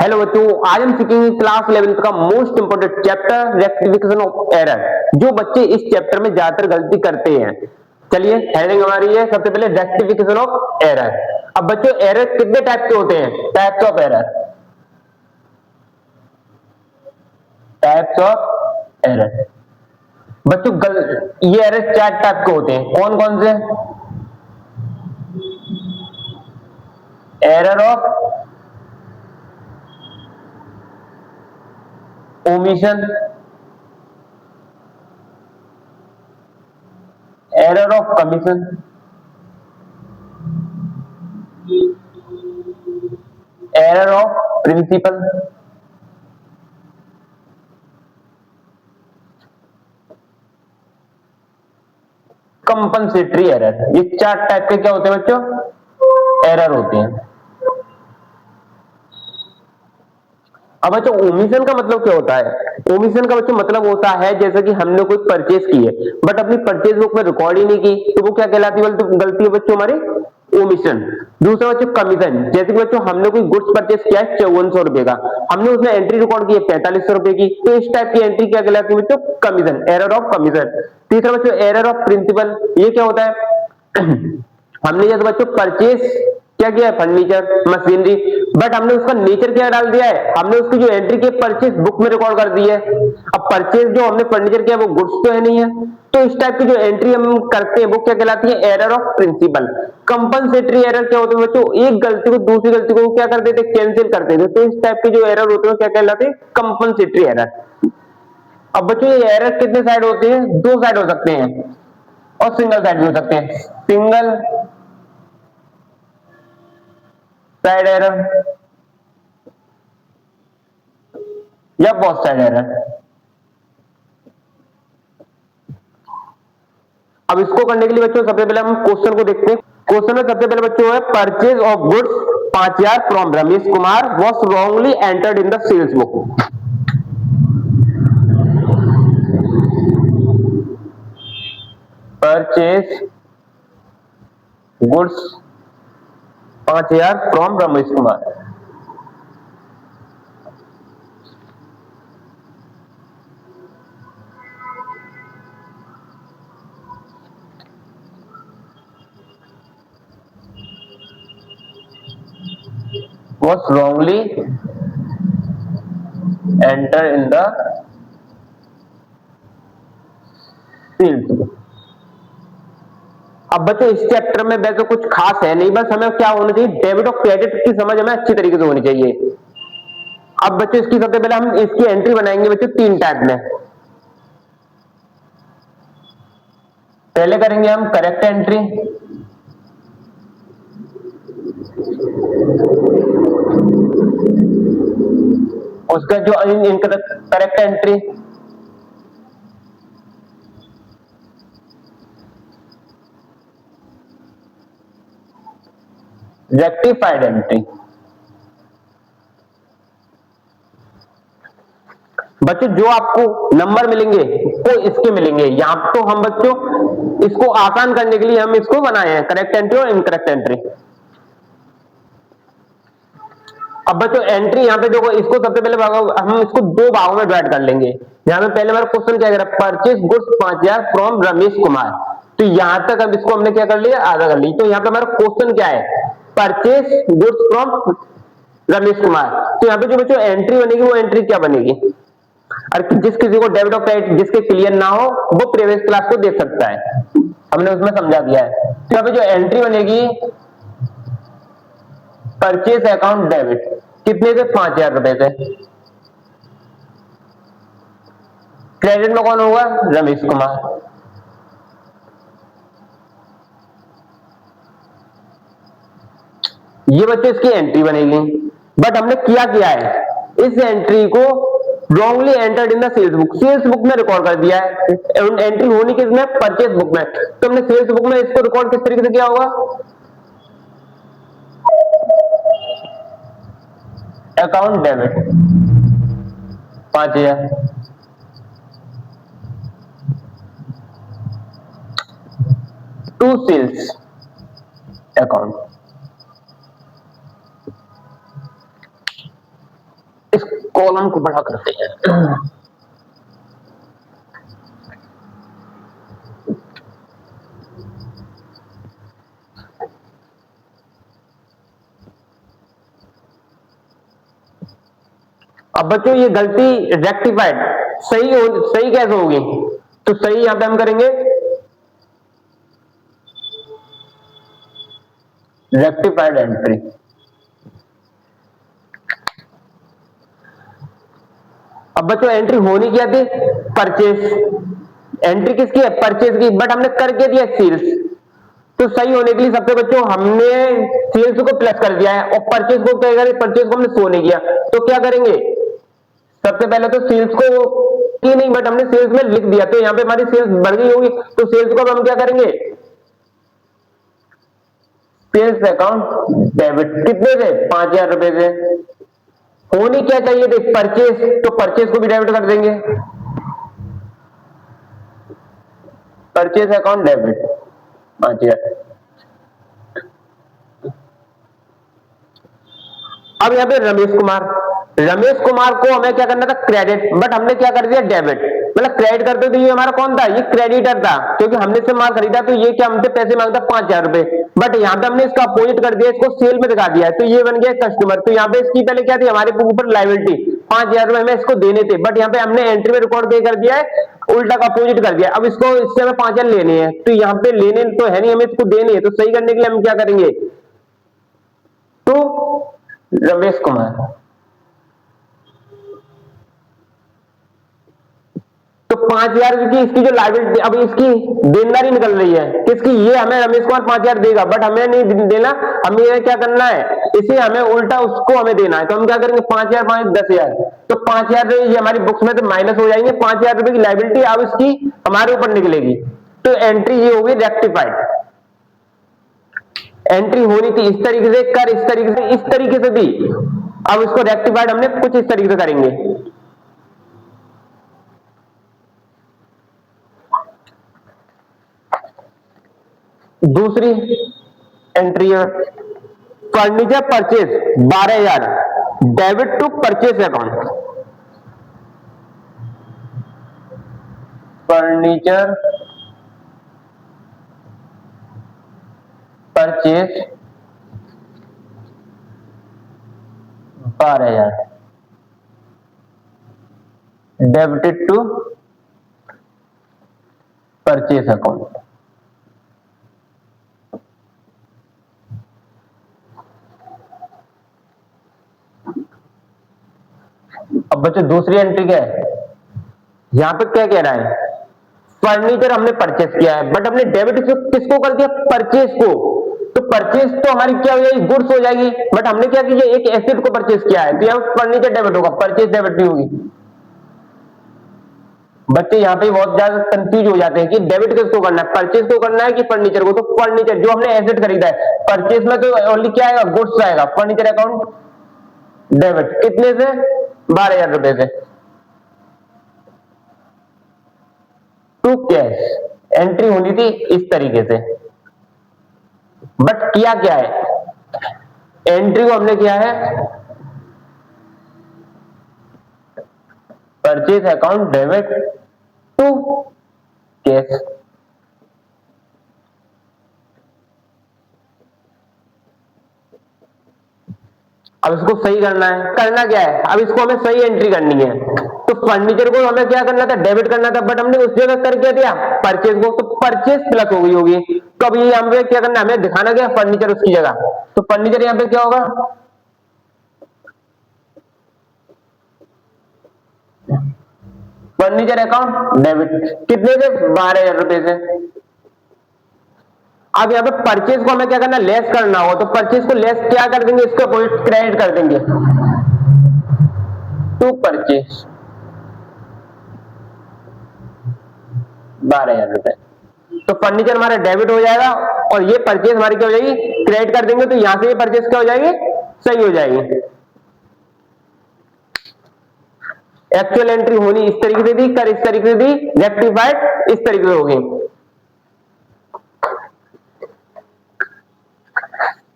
Hello बच्चों, आज हम सीखेंगे क्लास 11th का most important chapter rectification of error. जो बच्चे इस चैप्टर में ज्यादातर गलती करते हैं। चलिए, हेडिंग हमारी है सबसे पहले रेक्टिफिकेशन ऑफ एरर। अब बच्चों, एरर कितने टाइप के होते हैं? Types of error. Types of error बच्चों, ये एरर 4 टाइप के होते हैं। कौन कौन से? Error of omission, error of commission, error of principle, compensatory error. ये 4 टाइप के क्या होते हैं बच्चों? एरर होते हैं। अब बच्चों, ओमिशन का मतलब क्या होता है? ओमिशन का बच्चों मतलब होता है जैसे कि हमने कोई परचेज की है बट अपनी परचेज बुक में रिकॉर्ड ही नहीं की, तो वो क्या कहलाती है? गलती है बच्चों हमारी ओमिशन। दूसरा बच्चों कमीशन, जैसे कि बच्चों हमने कोई गुड्स परचेज किया है 5400 रुपए का, हमने उसमें एंट्री रिकॉर्ड की है 4500 रुपए की, तो इस टाइप की एंट्री क्या कहलाती है बच्चों? Commission, error of commission. तीसरा बच्चों एरर ऑफ प्रिंसिपल। ये क्या होता है? हमने जैसे बच्चों परचेज क्या किया है? फर्नीचर, मशीनरी, बट हमने उसका नेचर क्या डाल दिया है? हमने उसकी जो एंट्री की परचेज बुक में रिकॉर्ड कर दी है। अब परचेज जो हमने फर्नीचर किया वो गुड्स तो है नहीं है, तो इस टाइप की जो एंट्री हम करते हैं वो क्या कहलाती है? Error of principle. Compensatory error क्या होते हैं बच्चों? एक गलती को दूसरी गलती को क्या कर देते? कैंसिल कर देते, तो इस टाइप के जो एरर होते हैं क्या कहलाते हैं? Compensatory error. अब बच्चों, ये एरर कितने साइड होते हैं? 2 साइड हो सकते हैं और सिंगल साइड भी हो सकते हैं। सिंगल साइड एरर या बहुत साइड एरर। अब इसको करने के लिए बच्चों सबसे पहले हम क्वेश्चन को देखते हैं। क्वेश्चन में सबसे पहले बच्चों है purchase of goods 5000 from Ramesh Kumar was wrongly entered in the sales book. Purchase goods 5000 from Ramesh Kumar was wrongly entered in the sales book। अब बच्चों, इस चैप्टर में वैसे कुछ खास है नहीं, बस हमें क्या होना चाहिए? डेबिट और क्रेडिट की समझ हमें अच्छी तरीके से होनी चाहिए। अब बच्चों, इसकी सबसे पहले हम इसकी एंट्री बनाएंगे बच्चों 3 टाइप में। पहले करेंगे हम करेक्ट एंट्री, उसका जो इनकरेक्ट एंट्री, रेक्टिफाइड एंट्री। बच्चों, जो आपको नंबर मिलेंगे वो इसके मिलेंगे। यहां तो हम बच्चों इसको आसान करने के लिए हम इसको बनाए हैं करेक्ट एंट्री और इनकरेक्ट एंट्री। अब बच्चों, एंट्री यहाँ पे देखो, इसको सबसे पहले हम इसको 2 भागों में डिवाइड कर लेंगे। यहाँ पे पहले हमारा क्वेश्चन क्या कह रहा है? Purchase goods 5000 from Ramesh Kumar, तो यहां तक अब इसको हमने क्या कर लिया? आधा कर लिया। तो यहाँ पे हमारा क्वेश्चन क्या है? Purchase goods from Ramesh Kumar. तो यहाँ पे जो बच्चों एंट्री बनेगी वो एंट्री क्या बनेगी? और जिस किसी को डेबिट और क्रेडिट जिसके क्लियर ना हो वो प्रीवियस क्लास को देख सकता है, हमने उसमें समझा दिया है। तो यहाँ पे जो एंट्री बनेगी परचेज अकाउंट डेबिट, कितने से? 5000 रुपए से। क्रेडिट में कौन होगा? रमेश कुमार। ये बच्चे इसकी एंट्री बनेगी, बट हमने क्या है? इस एंट्री को wrongly entered in the sales book, sales book में रिकॉर्ड कर दिया है। एंट्री होनी किसमें? परचेज बुक में। तो हमने सेल्स बुक में इसको रिकॉर्ड किस तरीके से किया होगा? Account debit 5000 to sales account. Column को बड़ा करते हैं। अब बच्चों ये गलती रेक्टिफाइड सही कैसे होगी? तो सही यहां पे हम करेंगे रेक्टिफाइड एंट्री। अब बच्चों एंट्री होनी क्या थी? परचेस। एंट्री किसकी है? परचेस की, बट हमने करके दिया सेल्स। तो सही होने के लिए सबसे बच्चों हमने सेल्स को प्लस कर दिया है और परचेस को क्या करें? परचेस को हमने शो नहीं किया। तो क्या करेंगे? सबसे पहले तो सेल्स को की नहीं, बट हमने सेल्स में लिख दिया, तो यहाँ पे हमारी सेल्स बढ़ गई होगी। तो सेल्स को अब हम क्या करेंगे? Sales account debit. कितने से? 5,000 रुपए से। होनी क्या चाहिए थे? परचेस, तो परचेस को भी डेबिट कर देंगे। Purchase account debit 5,000। अब यहाँ पे रमेश कुमार को हमें क्या करना था? क्रेडिट, बट हमने क्या कर दिया? डेबिट। मतलब क्रेडिट करते तो ये हमारा कौन था? ये क्रेडिटर था, क्योंकि हमने से माल खरीदा, तो ये क्या हमसे पैसे मांगता? 5,000 रुपए। बट यहाँ पे हमने इसका अपोजिट कर दिया, इसको सेल में दिखा दिया है, तो ये बन गया कस्टमर। तो यहाँ पे इसकी पहले क्या थी? हमारे ऊपर लाइबिलिटी 5,000 रुपए हमें इसको देने थे, बट यहाँ पे हमने एंट्री में रिकॉर्ड कर दिया है, उल्टा का अपोजिट कर दिया। अब इसको इससे हमें 5,000 लेने हैं, तो यहाँ पे लेने तो है नहीं, हमें इसको देने हैं। तो सही करने के लिए हम क्या करेंगे? तो रमेश कुमार, तो 5,000 की इसकी जो लाइबिलिटी, अब इसकी देनदारी निकल रही है किसकी? ये हमें रमेश कुमार 5,000 देगा, बट हमें नहीं देना। हमें ये क्या करना है? इसे हमें उल्टा उसको हमें देना है। तो हम क्या करेंगे? 5,000 5 10,000, तो 5,000 ये हमारी बुक्स में तो माइनस हो जाएंगे। 5,000 रुपए की लाइबिलिटी अब इसकी हमारे ऊपर निकलेगी। तो एंट्री ये होगी रेक्टिफाइड। एंट्री होनी थी इस तरीके से, कर इस तरीके से, इस तरीके से थी। अब इसको रेक्टिफाइड हमने कुछ इस तरीके से करेंगे। दूसरी एंट्री है furniture purchase 12,000 debit to purchase account. Furniture purchase 12,000 debited to purchase account. अब बच्चों दूसरी एंट्री क्या है? यहां पे क्या कह रहा है? फर्नीचर हमने परचेस किया है, बट हमने डेबिट किसको कर दिया? परचेस को। तो परचेस तो हमारी क्या हो जाएगी? गुड्स हो जाएगी, बट हमने क्या किया? एक एसेट को परचेस किया है, तो यहाँ फर्नीचर डेबिट होगा, परचेस डेबिट नहीं होगी। बच्चे यहाँ पे बहुत ज्यादा कंफ्यूज हो जाते हैं कि डेबिट किसको करना है? परचेस को करना है कि फर्नीचर को? तो फर्नीचर जो हमने एसेट खरीदा है, परचेस में तो ओनली क्या आएगा? गुड्स आएगा। फर्नीचर अकाउंट डेबिट कितने से? 12,000 रुपए से टू कैश। एंट्री होनी थी इस तरीके से, बट किया क्या है? एंट्री को हमने किया है purchase account debit to cash. अब इसको सही करना है। करना क्या है? अब इसको हमें सही एंट्री करनी है। तो फर्नीचर को हमें क्या करना था? डेबिट करना था, बट हमने उस जगह कर क्या दिया? परचेज को। तो परचेज प्लस हो गई होगी। तो अब ये यहाँ पे क्या करना है? हमें दिखाना क्या? फर्नीचर उसकी जगह। तो फर्नीचर यहाँ पे क्या होगा? फर्नीचर अकाउंट डेबिट कितने से? 12,000 रुपए से। अब यहाँ पे परचेज को हमें क्या करना? लेस करना हो, तो परचेज को लेस क्या कर देंगे? इसको क्रेडिट कर देंगे टू परचेज 12,000 रुपए। तो फर्नीचर हमारा डेबिट हो जाएगा और ये परचेज हमारी क्या हो जाएगी? क्रेडिट कर देंगे। तो यहां से ये परचेज क्या हो जाएगी? सही हो जाएगी। एक्चुअल एंट्री होनी इस तरीके से थी, कर इस तरीके से थी, रेक्टिफाइड इस तरीके से होगी।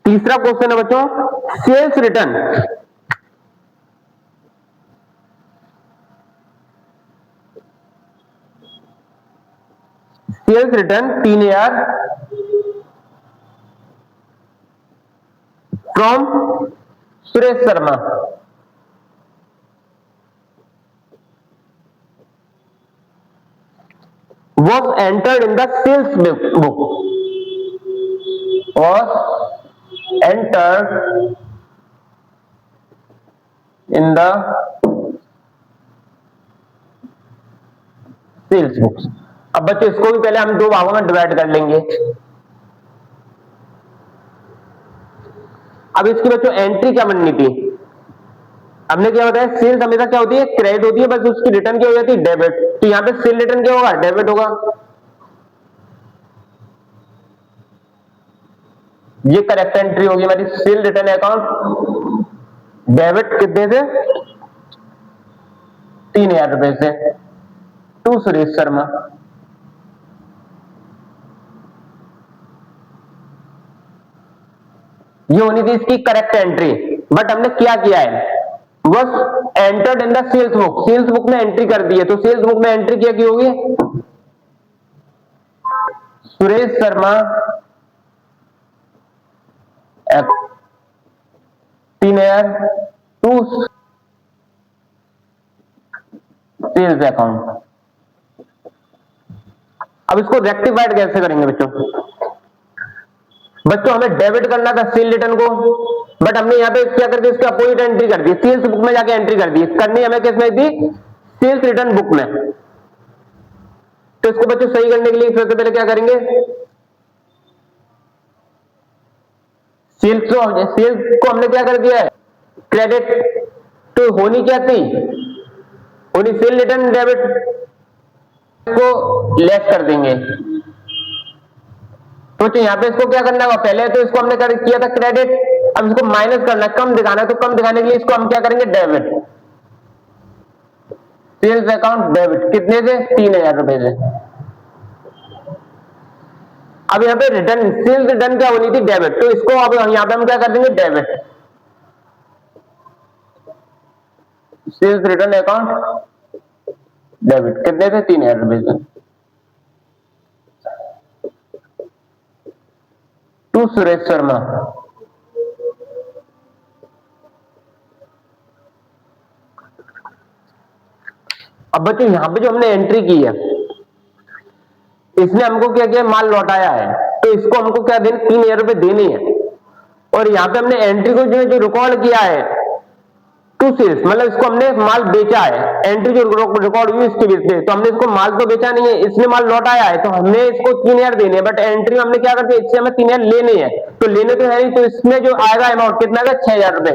तीसरा क्वेश्चन है बच्चों, sales return sales return 3,000 from Suresh Sharma was entered in the sales book, was entered in the sales books. अब बच्चों इसको भी पहले हम दो भागों में डिवाइड कर लेंगे। अब इसकी बच्चों एंट्री क्या बननी थी? हमने क्या बताया, सेल्स हमेशा क्या होती है, क्रेडिट होती है, बस उसकी रिटर्न क्या हो जाती है, डेबिट। तो यहां पे सेल रिटर्न क्या होगा, डेबिट होगा। ये करेक्ट एंट्री होगी हमारी, सेल रिटर्न अकाउंट डेबिट कितने से, 3,000 रुपए से, टू सुरेश शर्मा। ये होनी थी इसकी करेक्ट एंट्री, बट हमने क्या किया है, बस entered in the sales book, sales book में एंट्री कर दी है। तो सेल्स बुक में एंट्री क्या की होगी, Suresh Sharma 3,000 to sales account. अब इसको रेक्टिफाइड कैसे करेंगे बच्चों? बच्चों हमें डेबिट करना था सेल रिटर्न को, बट हमने यहां पे क्या कर दिया, इसके अपोजिट एंट्री कर दी, सेल्स बुक में जाके एंट्री कर दी। करनी हमें किसमें थी, सेल्स रिटर्न बुक में। तो इसको बच्चों सही करने के लिए सबसे पहले क्या करेंगे, सेल्स को हमने क्या कर दिया है, क्रेडिट। तो होनी क्या थी, होनी सेल रिटर्न डेबिट, को लेस कर देंगे। तो यहां पे इसको क्या करना होगा, पहले तो इसको हमने किया था क्रेडिट, अब इसको माइनस करना है, कम दिखाना है, तो कम दिखाने के लिए इसको हम क्या करेंगे, डेबिट। सेल्स अकाउंट डेबिट कितने से, 3,000 रुपए से। अब यहाँ पे रिटर्न, सेल्स रिटर्न क्या होनी थी, डेबिट। तो इसको अब यहाँ पे हम क्या कर देंगे, debit. Sales return account debit कितने से, 3,000 रुपए से, टू सुरेश शर्मा। अब बच्चों यहां पे जो हमने एंट्री की है, इसने हमको क्या किया, माल लौटाया है, तो इसको हमको क्या देने, 3,000 रुपए देने हैं। और यहां पे हमने एंट्री को जो रिकॉर्ड किया है टू सेल्स, मतलब इसको हमने माल बेचा है, एंट्री जो रिकॉर्ड हुई इसके बेस पे, तो हमने इसको माल तो बेचा नहीं है, इसने माल लौटाया है, तो हमने इसको 3,000 देने हैं, बट एंट्री में हमने क्या कर दिया, इससे हमें 3,000 लेने हैं। तो लेने तो है नहीं, तो इसमें जो आएगा अमाउंट कितना आएगा, 6,000 रुपए।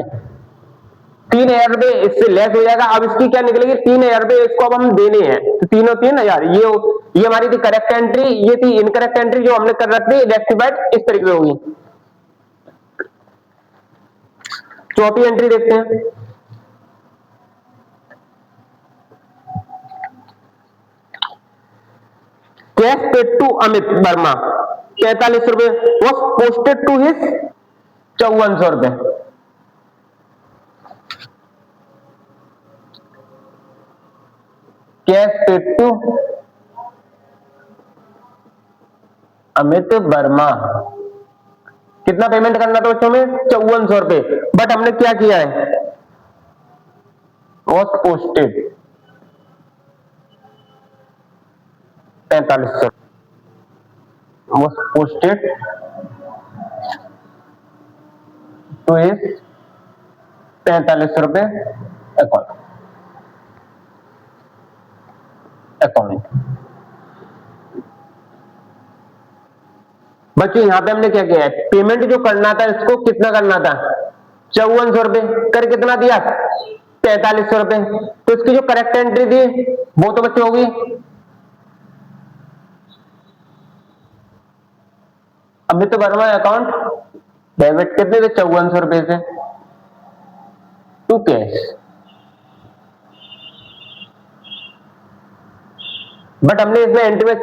3,000 रुपए इससे लेस हो जाएगा। अब इसकी क्या निकलेगी, 3,000 रुपए इसको अब हम देने हैं, तो तीनों 3,000। ये हमारी थी करेक्ट एंट्री, ये थी इनकरेक्ट एंट्री जो हमने कर रखी, रेक्टिफाइड इस तरीके से होगी। चौथी एंट्री देखते हैं, cash paid to Amit Verma 45 रुपए वॉज पोस्टेड टू हिज 5400 रुपए। Cash paid to Amit Verma, कितना पेमेंट करना था बच्चों में, 5400 रुपए, बट हमने क्या किया है, was posted 4500, was posted to his 45 रुपए अकाउंट। बच्चों यहां पे हमने क्या किया है, पेमेंट जो करना था इसको कितना करना था, 5400 रुपए, कर कितना दिया, 4500 रुपए। तो इसकी जो करेक्ट एंट्री थी वो तो बच्चों होगी, अमित वर्मा अकाउंट डेबिट कितने थे, 5400 रुपए से, टू कैश। बट हमने इसमें एंट्री में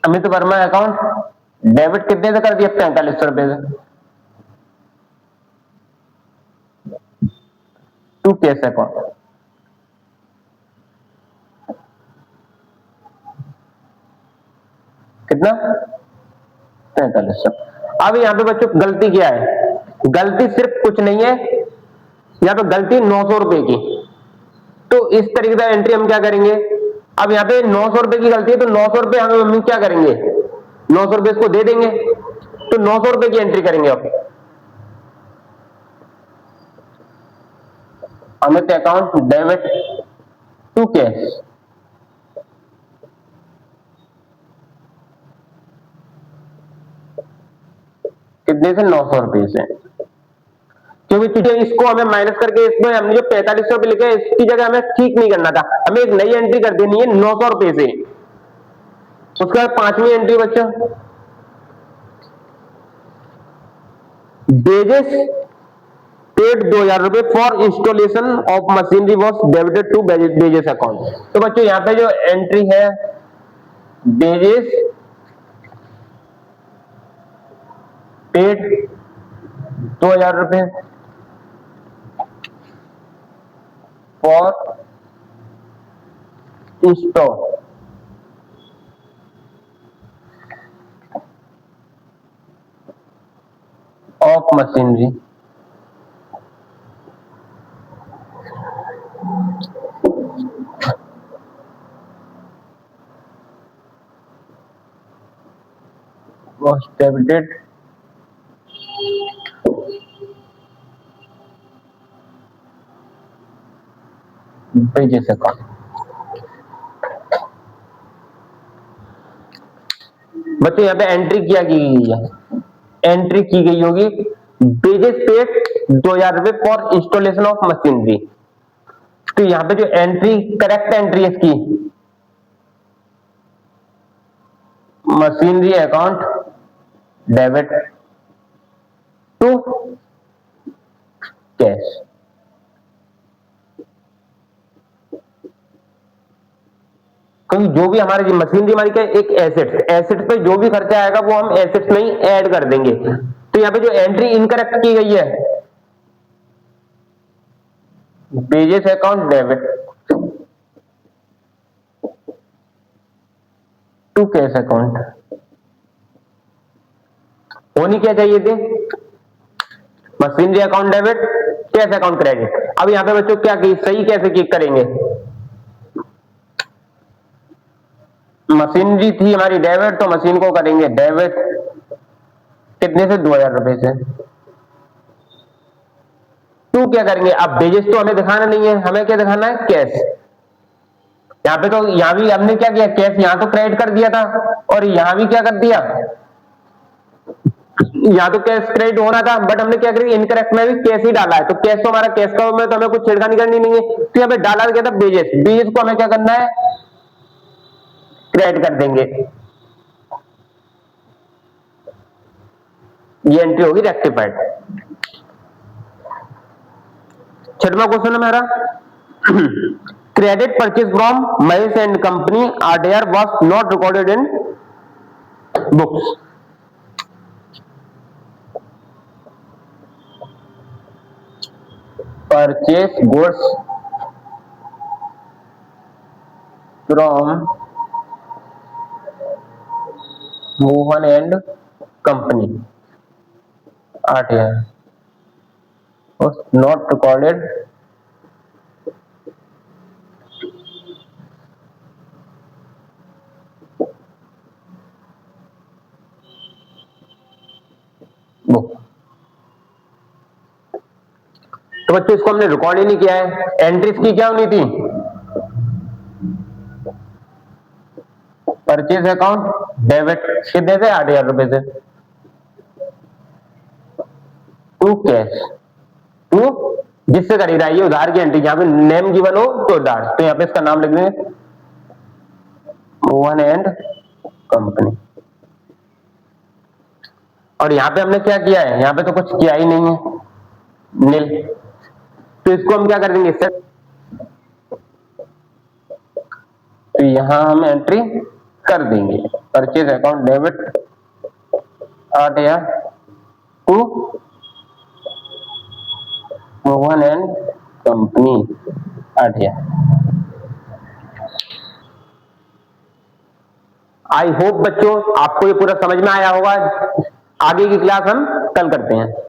अमित वर्मा अकाउंट डेबिट कितने से कर दिया, 4500 रुपए से, टू कैश अकाउंट। कितना 4300। अब यहाँ पे बच्चों गलती क्या है, गलती सिर्फ कुछ नहीं है, यहाँ पे गलती 900 रुपए की। तो इस तरीके से एंट्री हम क्या करेंगे, अब यहाँ पे 900 रुपए की गलती है तो 900 रुपए हम क्या करेंगे, 900 रुपए इसको दे देंगे, तो 900 रुपए की एंट्री करेंगे। अब Amit account debit to cash, कितने से 900 रुपए से, क्योंकि इसको हमें माइनस करके इसमें हमने जो 4500 रुपए लिखे इसकी जगह हमें ठीक नहीं करना था, हमें एक नई एंट्री कर देनी है 900 रुपए से। उसके बाद पांचवी एंट्री बच्चों, वेजेस पेड 2000 रुपए for installation of machinery was debited to wages account. तो बच्चों यहाँ पे जो एंट्री है वेजेस पेड 2000 रुपए for install of machinery was debited wages account। बच्चों यहाँ पे एंट्री क्या की गई है, एंट्री की गई होगी वेजेस पेड 2000 रुपए फॉर इंस्टॉलेशन ऑफ मशीनरी। तो यहाँ पे जो एंट्री करेक्ट एंट्री है इसकी, machinery account debit to cash. क्योंकि जो भी हमारे मशीनरी हमारी क्या एक एसेट, एसेट पे जो भी खर्चा आएगा वो हम एसेट में ही ऐड कर देंगे। तो यहाँ पे जो एंट्री इनकरेक्ट की गई है wages account debit to cash account, होनी क्या चाहिए थी machinery account debit cash account credit. अब यहाँ पे बच्चों क्या की सही कैसे की करेंगे, मशीनरी थी हमारी डेबिट तो मशीन को करेंगे डेबिट कितने से 2000 रुपए से। टू क्या करेंगे, अब वेजेस तो हमें दिखाना नहीं है, हमें क्या दिखाना है कैश। यहाँ पे तो यहाँ भी हमने क्या किया कैश यहाँ तो क्रेडिट कर दिया था और यहाँ भी क्या कर दिया, यहाँ तो कैश क्रेडिट होना था बट हमने क्या करेंगे इनकरेक्ट में भी कैश ही डाला है। तो कैश तो हमारा कैश का में तो हमें कुछ छेड़खानी करनी नहीं है, तो यहाँ पे डाला गया था वेजेस, वेजेस को हमें क्या करना है क्रेडिट कर देंगे। ये एंट्री होगी रेक्टिफाइड। छठवां क्वेश्चन है मेरा credit purchase from Mahesh and company RDR was not recorded in books. Purchase goods from Mohan and company RDR was not recorded book. तो बच्चों इसको हमने रिकॉर्ड ही नहीं किया है, एंट्रीज की क्या होनी थी परचेज अकाउंट डेबिट कितने से 8000 रुपए से टू कैश टू जिससे खरीद रहा है ये उधार की एंट्री, जहां पे नेम गिवन हो तो उधार, तो यहाँ पे इसका नाम लिख देंगे मोहन एंड कंपनी। और यहाँ पे हमने क्या किया है, यहाँ पे तो कुछ किया ही नहीं है नील, तो इसको हम क्या कर देंगे इससे, तो यहां हम एंट्री कर देंगे purchase account debit 8000 to Mohan and company 8000। I hope बच्चों आपको ये पूरा समझ में आया होगा। आगे की क्लास हम कल करते हैं।